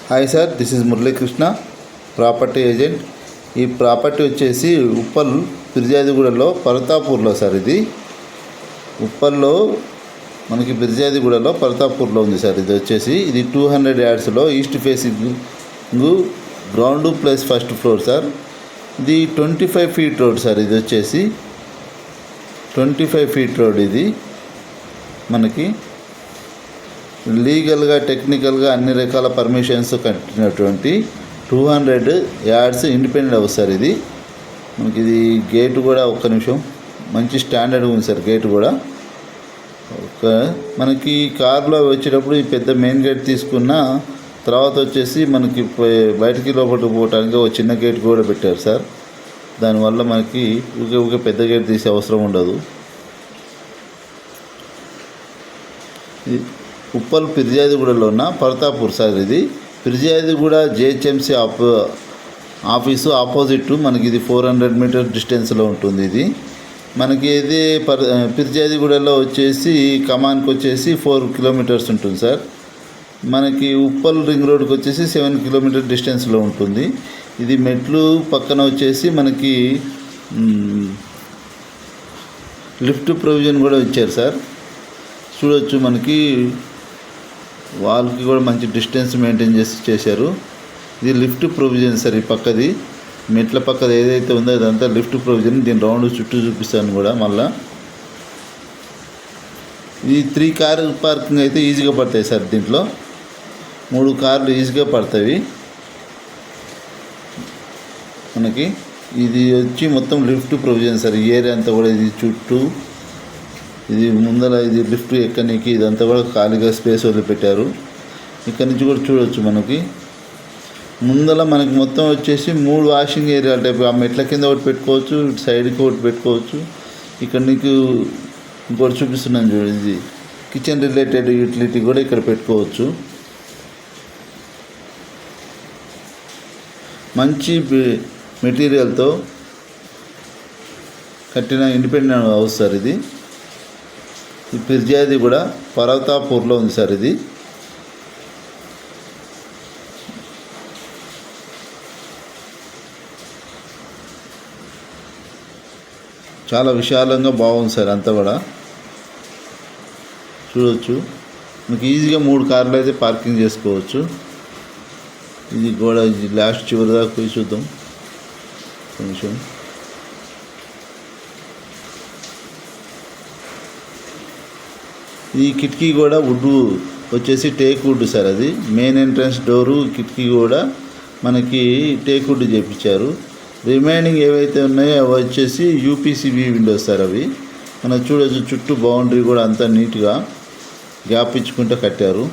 Hi sir, this is Muralikrishna, property agent. ఈ property వచ్చేసి Uppal ఫిర్జాదిగూడలో పరతాపూర్లో sir. ఇది ఉప్పల్లో మనకి ఫిర్జాదిగూడలో పరతాపూర్లో ఉంది సార్. ఇది వచ్చేసి ఇది 200 యార్డ్స్లో east facing ground plus first floor sir. ఇది 25 ఫీట్ రోడ్ సార్. ఇది వచ్చేసి 25 ఫీట్ రోడ్. ఇది మనకి లీగల్గా టెక్నికల్గా అన్ని రకాల పర్మిషన్స్ కట్టినటువంటి 200 యార్డ్స్ ఇండిపెండెంట్ హౌస్ సార్. ఇది మనకి ఇది గేటు కూడా ఒక్క నిమిషం మంచి స్టాండర్డ్ ఉంది సార్. గేటు కూడా మనకి కార్లో వచ్చేటప్పుడు ఈ పెద్ద మెయిన్ గేట్ తీసుకున్న తర్వాత వచ్చేసి మనకి బయటికి లోపలికి పోవడానికి ఒక చిన్న గేట్ కూడా పెట్టారు సార్. దానివల్ల మనకి ఊకే పెద్ద గేట్ తీసే అవసరం ఉండదు. ఉప్పల్ ఫిర్జాదిగూడలో ఉన్న పరతాపూర్ సార్. ఇది ఫిర్జాదిగూడ జిహెచ్ఎంసీ ఆఫీసు ఆపోజిట్ మనకి ఇది 400 మీటర్ డిస్టెన్స్లో ఉంటుంది. ఇది మనకి ఇది ఫిర్జాదిగూడలో వచ్చేసి కమాన్కి వచ్చేసి 4 కిలోమీటర్స్ ఉంటుంది సార్. మనకి ఉప్పల్ రింగ్ రోడ్కి వచ్చేసి 7 కిలోమీటర్ డిస్టెన్స్లో ఉంటుంది. ఇది మెట్లు పక్కన వచ్చేసి మనకి లిఫ్ట్ ప్రొవిజన్ కూడా ఇచ్చారు సార్. చూడొచ్చు, మనకి వాళ్ళకి కూడా మంచి డిస్టెన్స్ మెయింటైన్ చేశారు. ఇది లిఫ్ట్ ప్రొవిజన్ సార్. ఈ పక్కది మెట్ల పక్కది ఏదైతే ఉందో అదంతా లిఫ్ట్ ప్రొవిజన్. దీని రౌండ్ చుట్టూ చూపిస్తాను కూడా. మళ్ళా ఈ 3 కార్ పార్కింగ్ అయితే ఈజీగా పడతాయి సార్. దీంట్లో 3 కార్లు ఈజీగా పడతాయి మనకి. ఇది వచ్చి మొత్తం లిఫ్ట్ ప్రొవిజన్ సార్. ఈ ఏరియా అంతా కూడా ఇది చుట్టూ ఇది ముందర ఇది లిఫ్ట్ ఎక్కడానికి ఇదంతా కూడా ఖాళీగా స్పేస్ వదిలిపెట్టారు. ఇక్కడ నుంచి కూడా చూడవచ్చు. మనకి ముందర మనకి మొత్తం వచ్చేసి 3 వాషింగ్ ఏరియా టైప్. ఆ మెట్ల కింద ఒకటి పెట్టుకోవచ్చు, ఇటు సైడ్కి ఒకటి పెట్టుకోవచ్చు. ఇక్కడ నీకు ఇంకోటి చూపిస్తున్నాను చూడండి. ఇది కిచెన్ రిలేటెడ్ యూటిలిటీ కూడా ఇక్కడ పెట్టుకోవచ్చు. మంచి మెటీరియల్తో కట్టిన ఇండిపెండెంట్ హౌస్ సార్. ఇది ఈ ఫిర్జాదిగూడ పరతాపూర్లో ఉంది సార్. ఇది చాలా విశాలంగా బాగుంది సార్. అంతా కూడా చూడవచ్చు. మీకు ఈజీగా 3 కార్లు అయితే పార్కింగ్ చేసుకోవచ్చు. ఇది కూడా ఇది లాస్ట్ చివరి దాకా పోయి చూద్దాం కొంచెం. ఈ కిటికీ కూడా వుడ్ వచ్చేసి టేక్ వుడ్ సార్. అది మెయిన్ ఎంట్రన్స్ డోరు కిటికీ కూడా మనకి టేక్ వుడ్ చేయించారు. రిమైనింగ్ ఏవైతే ఉన్నాయో అవి వచ్చేసి యూపీసీబీ విండోస్ సార్. అవి మనం చూడవచ్చు. చుట్టూ బౌండరీ కూడా అంతా నీట్గా గ్యాప్ ఇచ్చుకుంటూ కట్టారు.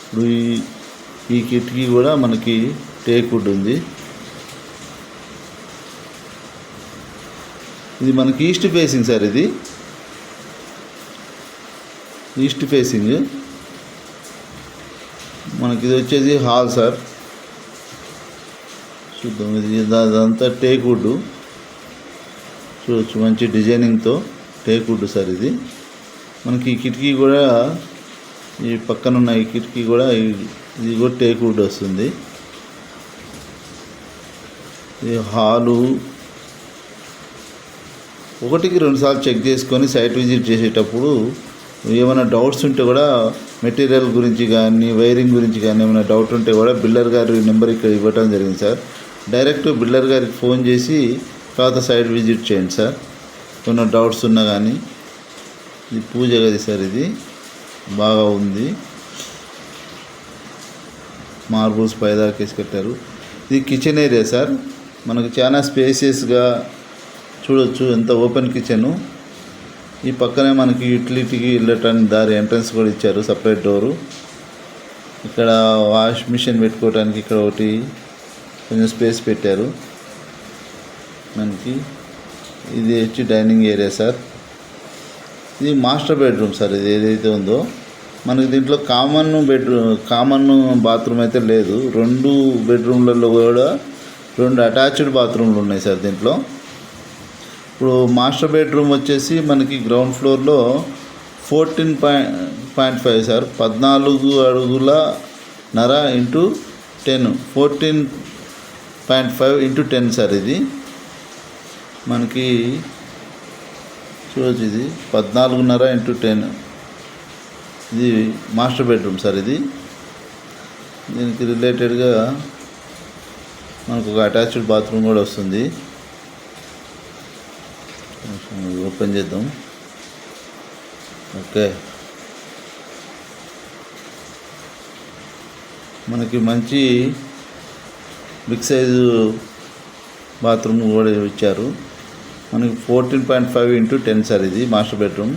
ఇప్పుడు ఈ కిటికీ కూడా మనకి టేక్ వుడ్ ఉంది. ఇది మనకి ఈస్ట్ ఫేసింగ్ సార్. ఇది ఈస్ట్ ఫేసింగ్ మనకి. ఇది వచ్చేసి హాల్ సార్. చూద్దాం. ఇది అదంతా టేక్ వుడ్ చూడవచ్చు. మంచి డిజైనింగ్తో టేక్ వుడ్ సార్. ఇది మనకి ఈ కిటికీ కూడా ఈ పక్కన ఉన్న ఈ కిటికీ కూడా ఇది కూడా టేక్ వుడ్ వస్తుంది. ఈ హాలు 1కి 2 సార్లు చెక్ చేసుకొని సైట్ విజిట్ చేసేటప్పుడు ఏమైనా డౌట్స్ ఉంటే కూడా మెటీరియల్ గురించి కానీ వైరింగ్ గురించి కానీ ఏమైనా డౌట్ ఉంటే కూడా బిల్డర్ గారి నెంబర్ ఇక్కడ ఇవ్వడం జరిగింది సార్. డైరెక్ట్ బిల్డర్ గారికి ఫోన్ చేసి తర్వాత సైట్ విజిట్ చేయండి సార్. ఏమైనా డౌట్స్ ఉన్నా కానీ. ఇది పూజ గది సార్. ఇది బాగా ఉంది. మార్బుల్స్ పైదాకేసి కట్టారు. ఇది కిచెన్ ఏరియా సార్. మనకు చాలా స్పేసియస్గా చూడొచ్చు. ఎంత ఓపెన్ కిచెను. ఈ పక్కనే మనకి యూటిలిటీకి వెళ్ళటానికి దారి ఎంట్రన్స్ కూడా ఇచ్చారు. Separate door. ఇక్కడ వాష్ మిషన్ పెట్టుకోవడానికి ఇక్కడ ఒకటి కొంచెం స్పేస్ పెట్టారు మనకి. ఇది వచ్చి డైనింగ్ ఏరియా సార్. ఇది మాస్టర్ బెడ్రూమ్ సార్. ఇది ఏదైతే ఉందో మనకి దీంట్లో కామన్ బాత్రూమ్ అయితే లేదు. 2 బెడ్రూమ్లలో కూడా 2 అటాచ్డ్ బాత్రూమ్లు ఉన్నాయి సార్ దీంట్లో. ఇప్పుడు మాస్టర్ బెడ్రూమ్ వచ్చేసి మనకి గ్రౌండ్ ఫ్లోర్లో 14.5 సార్. 14 అడుగుల ఇంటూ 10 14.5 ఇంటూ 10 సార్. ఇది మనకి చూడవచ్చు, ఇది 14.5 ఇంటూ 10. ఇది మాస్టర్ బెడ్రూమ్ సార్. ఇది దీనికి రిలేటెడ్గా మనకు ఒక అటాచ్డ్ బాత్రూమ్ కూడా వస్తుంది. ఓపెన్ చేద్దాం. ఓకే, మనకి మంచి బిగ్ సైజు బాత్రూమ్ కూడా ఇచ్చారు. మనకి 14.5 ఇంటూ 10 సార్. ఇది మాస్టర్ బెడ్రూమ్.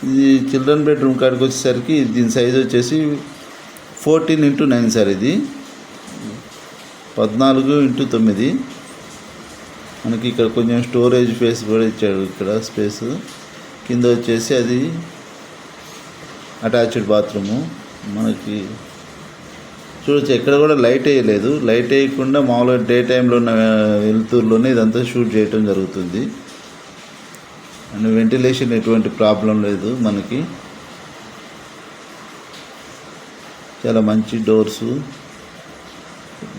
ఇది చిల్డ్రన్ బెడ్రూమ్ కాడికి వచ్చేసరికి దీని సైజు వచ్చేసి 14 ఇంటూ 9 సార్. ఇది 14 ఇంటూ 9. మనకి ఇక్కడ కొంచెం స్టోరేజ్ స్పేస్ కూడా ఇచ్చాడు. ఇక్కడ స్పేస్ కింద వచ్చేసి అది అటాచ్డ్ బాత్రూము. మనకి చూడవచ్చు, ఎక్కడ కూడా లైట్ వేయలేదు. లైట్ వేయకుండా మామూలుగా డే టైంలో ఉన్న వెలుతురులోనే ఇదంతా షూట్ చేయటం జరుగుతుంది. అండ్ వెంటిలేషన్ ఎటువంటి ప్రాబ్లం లేదు. మనకి చాలా మంచి డోర్సు.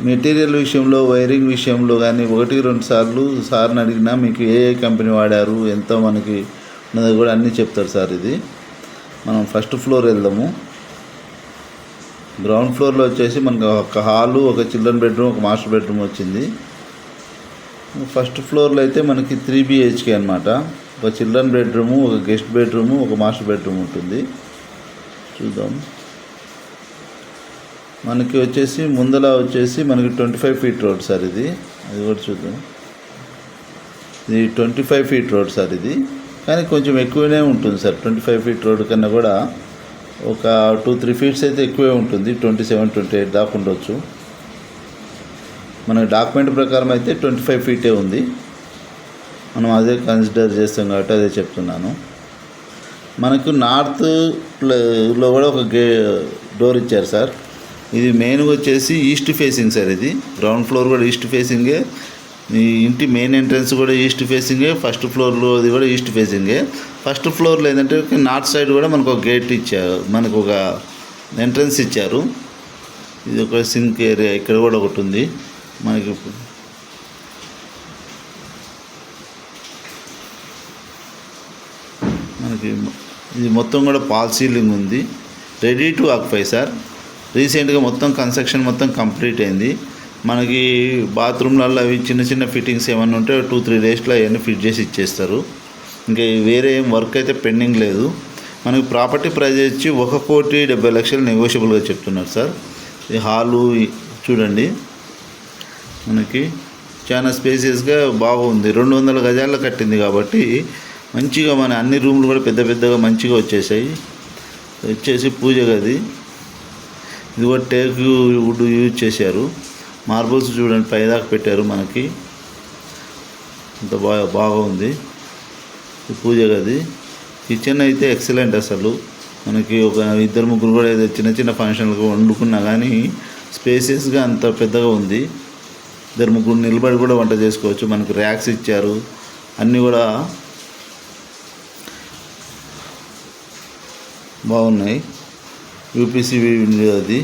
మెటీరియల్ విషయంలో, వైరింగ్ విషయంలో కానీ 1-2 సార్లు సార్ని అడిగినా మీకు ఏ కంపెనీ వాడారు, ఎంత మనకి ఉన్నది కూడా అన్నీ చెప్తారు సార్. ఇది మనం ఫస్ట్ ఫ్లోర్ వెళ్దాము. గ్రౌండ్ ఫ్లోర్లో వచ్చేసి మనకు ఒక హాలు, ఒక చిల్డ్రన్ బెడ్రూమ్, ఒక మాస్టర్ బెడ్రూమ్ వచ్చింది. ఫస్ట్ ఫ్లోర్లో అయితే మనకి 3 BHK అనమాట. ఒక చిల్డ్రన్ బెడ్రూము, ఒక గెస్ట్ బెడ్రూము, ఒక మాస్టర్ బెడ్రూమ్ ఉంటుంది. చూద్దాం. మనకి వచ్చేసి ముందల వచ్చేసి మనకి 25 ఫీట్ రోడ్ సార్. ఇది అది కూడా చూద్దాం. ఇది 25 ఫీట్ రోడ్ సార్. ఇది కానీ కొంచెం ఎక్కువనే ఉంటుంది సార్. 25 ఫీట్ రోడ్ కన్నా కూడా ఒక 2-3 ఫీట్స్ అయితే ఎక్కువే ఉంటుంది. 27-28 దాకా ఉండొచ్చు. మన డాక్యుమెంట్ ప్రకారం అయితే 25 ఫీటే ఉంది. మనం అదే కన్సిడర్ చేస్తాం కాబట్టి అదే చెప్తున్నాను. మనకు నార్త్లో కూడా ఒక డోర్ ఇచ్చారు సార్. ఇది మెయిన్గా వచ్చేసి ఈస్ట్ ఫేసింగ్ సార్. ఇది గ్రౌండ్ ఫ్లోర్ కూడా ఈస్ట్ ఫేసింగే. ఈ ఇంటి మెయిన్ ఎంట్రన్స్ కూడా ఈస్ట్ ఫేసింగే. ఫస్ట్ ఫ్లోర్లో అది కూడా ఈస్ట్ ఫేసింగే. ఫస్ట్ ఫ్లోర్లో ఏంటంటే నార్త్ సైడ్ కూడా మనకు ఒక గేట్ ఇచ్చారు, మనకు ఒక ఎంట్రన్స్ ఇచ్చారు. ఇది ఒక సింక్ ఏరియా ఇక్కడ కూడా ఒకటి ఉంది మనకి. ఇది మొత్తం కూడా పాల్ సీలింగ్ ఉంది. Ready to occupy sir. రీసెంట్గా మొత్తం కన్స్ట్రక్షన్ మొత్తం కంప్లీట్ అయింది. మనకి బాత్రూమ్లలో అవి చిన్న చిన్న ఫిట్టింగ్స్ ఏమన్నా ఉంటే 2-3 డేస్లో అవన్నీ ఫిట్ చేసి ఇచ్చేస్తారు. ఇంకా వేరే ఏం వర్క్ అయితే పెండింగ్ లేదు. మనకి ప్రాపర్టీ ప్రైస్ వచ్చి 1,70,00,000 నెగోషియబుల్గా చెప్తున్నారు సార్. ఈ హాలు చూడండి, మనకి చాలా స్పేసియస్గా బాగుంది. 200 గజాల్లో కట్టింది కాబట్టి మంచిగా మన అన్ని రూమ్లు కూడా పెద్ద పెద్దగా మంచిగా వచ్చేసాయి. వచ్చేసి పూజ గది. ఇది కూడా టేక్ వుడ్ యూజ్ చేశారు. మార్బుల్స్ చూడండి పైదాకా పెట్టారు. మనకి అంత బాగా ఉంది. పూజ గది. కిచెన్ అయితే ఎక్సలెంట్ అసలు. మనకి ఒక 2-3 కూడా ఏదో చిన్న చిన్న ఫంక్షన్లకు వండుకున్నా కానీ స్పేసియస్గా అంత పెద్దగా ఉంది. 2-3 నిలబడి కూడా వంట చేసుకోవచ్చు. మనకు ర్యాక్స్ ఇచ్చారు. అన్నీ కూడా బాగున్నాయి. యూపీసీ అది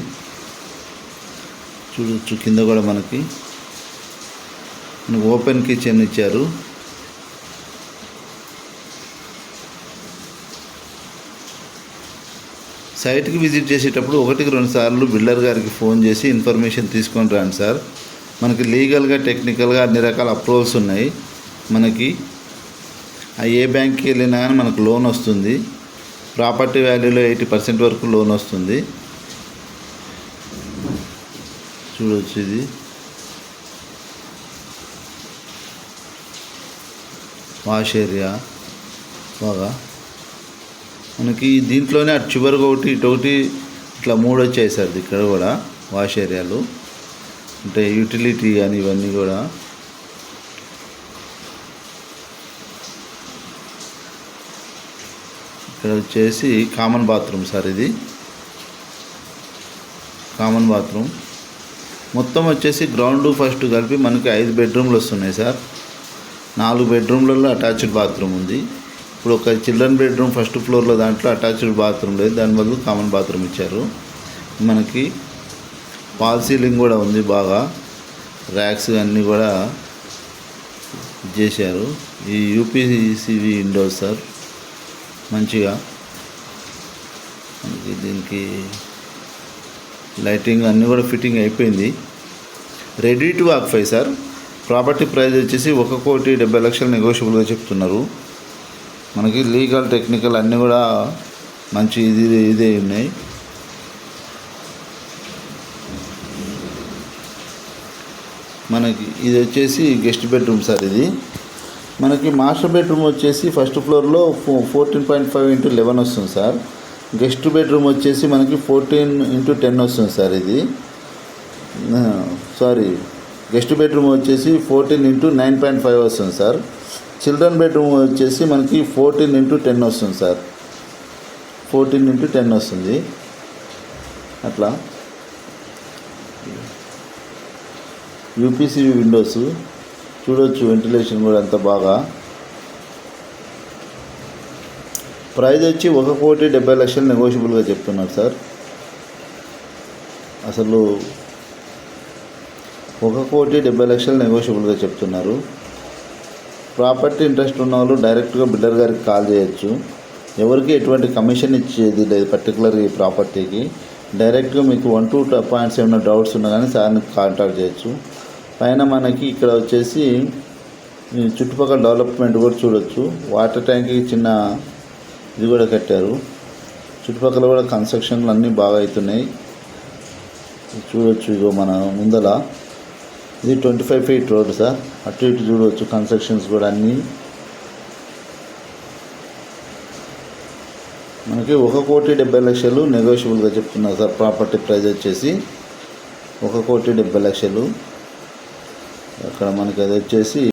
చూడొచ్చు. కింద కూడా మనకి ఓపెన్ కిచెన్ ఇచ్చారు. సైట్కి విజిట్ చేసేటప్పుడు 1-2 సార్లు బిల్డర్ గారికి ఫోన్ చేసి ఇన్ఫర్మేషన్ తీసుకొని రండి సార్. మనకి లీగల్గా, టెక్నికల్గా అన్ని రకాల అప్రూవల్స్ ఉన్నాయి. మనకి ఏ బ్యాంక్కి వెళ్ళినా కానీ మనకు లోన్ వస్తుంది. ప్రాపర్టీ వాల్యూలో 80% వరకు లోన్ వస్తుంది. చూడవచ్చు. ఇది వాష్ ఏరియా బాగా మనకి దీంట్లోనే అటు చివరికి ఒకటి ఇటొకటి ఇట్లా 3 వచ్చాయి సార్. ఇక్కడ కూడా వాష్ ఏరియాలు అంటే యూటిలిటీ కానీ ఇవన్నీ కూడా. ఇక్కడ వచ్చేసి కామన్ బాత్రూమ్ సార్. ఇది కామన్ బాత్రూమ్. మొత్తం వచ్చేసి గ్రౌండ్ ఫస్ట్ కలిపి మనకి 5 బెడ్రూమ్లు వస్తున్నాయి సార్. 4 బెడ్రూమ్లలో అటాచ్డ్ బాత్రూమ్ ఉంది. ఇప్పుడు ఒక చిల్డ్రన్ బెడ్రూమ్ ఫస్ట్ ఫ్లోర్లో దాంట్లో అటాచ్డ్ బాత్రూమ్ లేదు, దాని బదులు కామన్ బాత్రూమ్ ఇచ్చారు. మనకి ఫాల్ సీలింగ్ కూడా ఉంది, బాగా ర్యాక్స్ అన్నీ కూడా చేశారు. ఈ యూపీసీవీ విండోస్ సార్ మంచిగా మనకి దీనికి లైటింగ్ అన్నీ కూడా ఫిట్టింగ్ అయిపోయింది. Ready to occupy sir. Property price వచ్చేసి 1,70,00,000 నెగోషియబుల్గా చెప్తున్నారు. మనకి లీగల్ టెక్నికల్ అన్నీ కూడా మంచి ఇదే ఉన్నాయి. మనకి ఇది వచ్చేసి గెస్ట్ బెడ్రూమ్ సార్. ఇది మనకి మాస్టర్ బెడ్రూమ్ వచ్చేసి ఫస్ట్ ఫ్లోర్లో 14.5x11 వస్తుంది సార్. గెస్ట్ బెడ్రూమ్ వచ్చేసి మనకి 14x10 వస్తుంది సార్. ఇది గెస్ట్ బెడ్రూమ్ వచ్చేసి 14x9.5 వస్తుంది సార్. చిల్డ్రన్ బెడ్రూమ్ వచ్చేసి మనకి 14x10 వస్తుంది సార్. 14x10 వస్తుంది అట్లా. యూపీసీవీ విండోస్ చూడొచ్చు, వెంటిలేషన్ కూడా అంత బాగా. ప్రైజ్ వచ్చి 1,70,00,000 నెగోషియబుల్గా చెప్తున్నారు సార్. అసలు 1,70,00,000 నెగోషియబుల్గా చెప్తున్నారు. ప్రాపర్టీ ఇంట్రెస్ట్ ఉన్న వాళ్ళు డైరెక్ట్గా బిల్డర్ గారికి కాల్ చేయొచ్చు. ఎవరికి ఎటువంటి కమిషన్ ఇచ్చేది లేదు పర్టికులర్ ఈ ప్రాపర్టీకి. డైరెక్ట్గా మీకు 1 to 2 పాయింట్స్ ఏమైనా డౌట్స్ ఉన్నా కానీ సార్ని కాంటాక్ట్ చేయొచ్చు. పైన మనకి ఇక్కడ వచ్చేసి చుట్టుపక్కల డెవలప్మెంట్ కూడా చూడొచ్చు. వాటర్ ట్యాంక్కి చిన్న ఇది కూడా కట్టారు. చుట్టుపక్కల కూడా కన్స్ట్రక్షన్లు అన్నీ బాగా అవుతున్నాయి చూడొచ్చు. ఇగో మన ముందల ఇది 25 feet రోడ్ సార్. అటు ఇటు చూడవచ్చు కన్స్ట్రక్షన్స్ కూడా అన్నీ. మనకి 1,70,00,000 నెగోషియబుల్గా చెప్తున్నారు సార్. ప్రాపర్టీ ప్రైస్ వచ్చేసి 1,70,00,000. అక్కడ మనకి అది వచ్చేసి